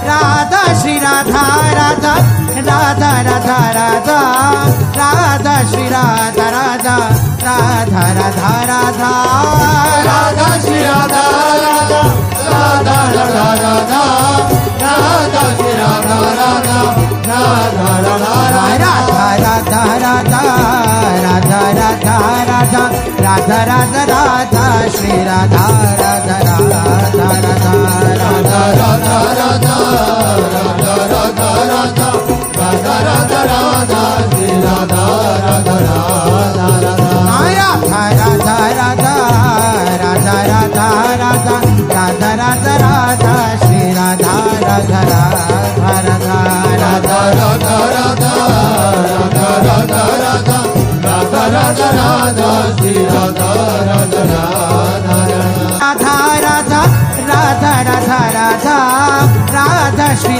Radha Shri Radha Radha Radha Radha Radha Radha Shri Radha Radha Radha Radha Radha Radha Shri Radha Radha Radha Radha Radha Radha Shri Radha Radha Radha Radha Radha Radha Radha Radha Radha Radha Radha Radha Radha Shri Radha Radha Radha Radha Radha Radha Radha Radha Radha Radha Radha Radha Radha Shri Radha Radha Radha Radha Radha Radha Radha Radha Radha Radha Radha Radha Shri Radha Radha Radha Radha Radha Radha Radha Radha Radha Radha Radha Radha Radha Shri Radha Radha Radha Radha Radha Radha Radha Radha Radha Shri